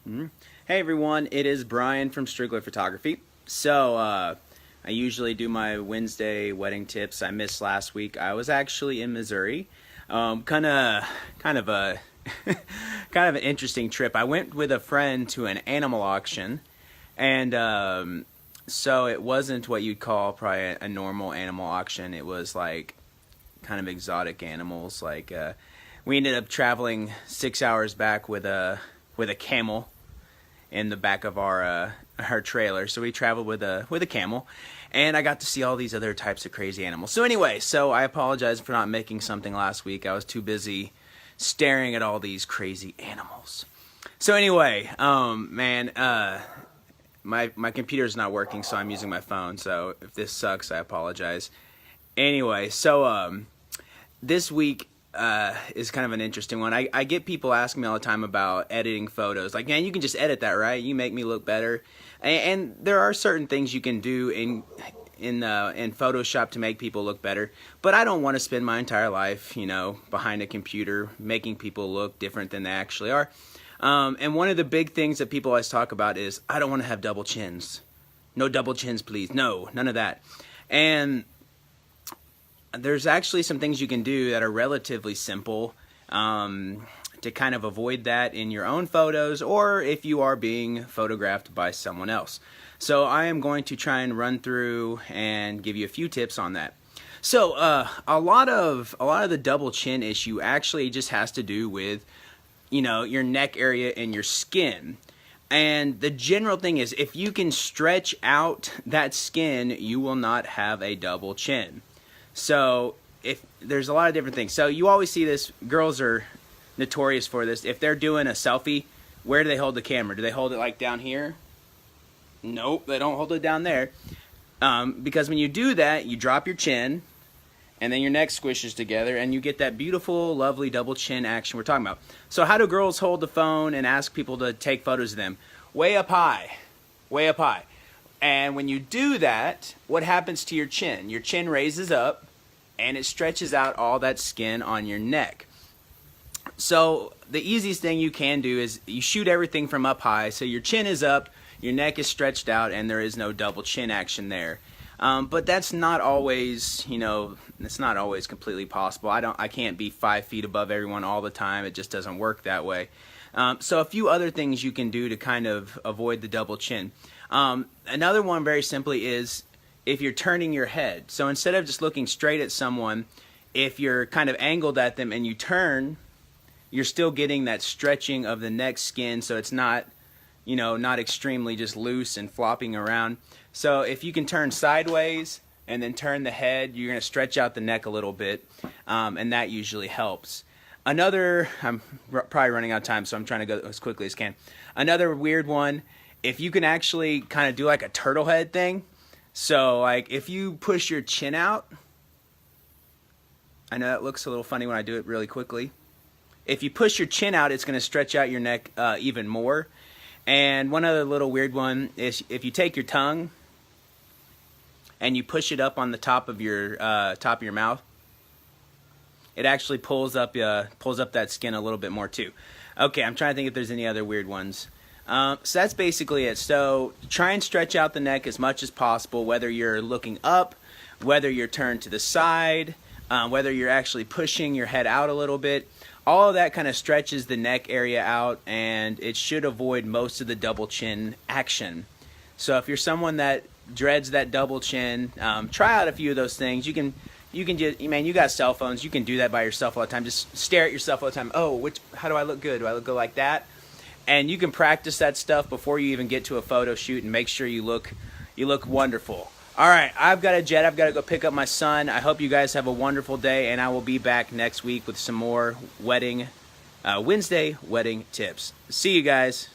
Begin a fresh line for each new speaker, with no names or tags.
Hey everyone, it is Brian from Strigler Photography. I usually do my Wednesday wedding tips. I missed last week. I was actually in Missouri. Kind of a kind of an interesting trip. I went with a friend to an animal auction, and so it wasn't what you'd call probably a normal animal auction. It was like kind of exotic animals. We ended up traveling 6 hours back with a camel in the back of our trailer. So we traveled with a camel, and I got to see all these other types of crazy animals. So anyway, I apologize for not making something last week. I was too busy staring at all these crazy animals. So anyway, my computer's not working, so I'm using my phone. So if this sucks, I apologize. Anyway, this week is kind of an interesting one. I get people asking me all the time about editing photos. Like, man, you can just edit that, right? You make me look better. And there are certain things you can do in Photoshop to make people look better. But I don't want to spend my entire life, behind a computer making people look different than they actually are. And one of the big things that people always talk about is, I don't want to have double chins. No double chins, please. No, none of that. And there's actually some things you can do that are relatively simple to kind of avoid that in your own photos, or if you are being photographed by someone else. So I am going to try and run through and give you a few tips on that. So a lot of the double chin issue actually just has to do with your neck area and your skin. And the general thing is, if you can stretch out that skin, you will not have a double chin. So if there's a lot of different things. So you always see this, girls are notorious for this. If they're doing a selfie, where do they hold the camera? Do they hold it like down here? Nope, they don't hold it down there. Because when you do that, you drop your chin, and then your neck squishes together, and you get that beautiful, lovely double chin action we're talking about. So how do girls hold the phone and ask people to take photos of them? Way up high. Way up high. And when you do that, what happens to your chin? Your chin raises up, and it stretches out all that skin on your neck. So the easiest thing you can do is you shoot everything from up high, so your chin is up, your neck is stretched out, and there is no double chin action there. But that's not always, it's not always completely possible. I can't be 5 feet above everyone all the time. It just doesn't work that way. So a few other things you can do to kind of avoid the double chin. Another one very simply is if you're turning your head. So instead of just looking straight at someone, if you're kind of angled at them and you turn, you're still getting that stretching of the neck skin, so it's not, not extremely just loose and flopping around. So if you can turn sideways and then turn the head, you're going to stretch out the neck a little bit, and that usually helps. I'm probably running out of time, so I'm trying to go as quickly as I can. Another weird one, if you can actually kind of do like a turtle head thing. So like if you push your chin out, I know that looks a little funny when I do it really quickly. If you push your chin out, it's going to stretch out your neck even more. And one other little weird one is if you take your tongue and you push it up on the top of your mouth, it actually pulls up that skin a little bit more too. Okay, I'm trying to think if there's any other weird ones. So that's basically it. So try and stretch out the neck as much as possible, whether you're looking up, whether you're turned to the side, whether you're actually pushing your head out a little bit. All of that kind of stretches the neck area out, and it should avoid most of the double chin action. So if you're someone that dreads that double chin, try out a few of those things. You can just, you got cell phones. You can do that by yourself all the time. Just stare at yourself all the time. Oh, how do I look good? Do I look good like that? And you can practice that stuff before you even get to a photo shoot and make sure you look wonderful. All right, I've got a jet. I've got to go pick up my son. I hope you guys have a wonderful day, and I will be back next week with some more Wednesday wedding tips. See you guys.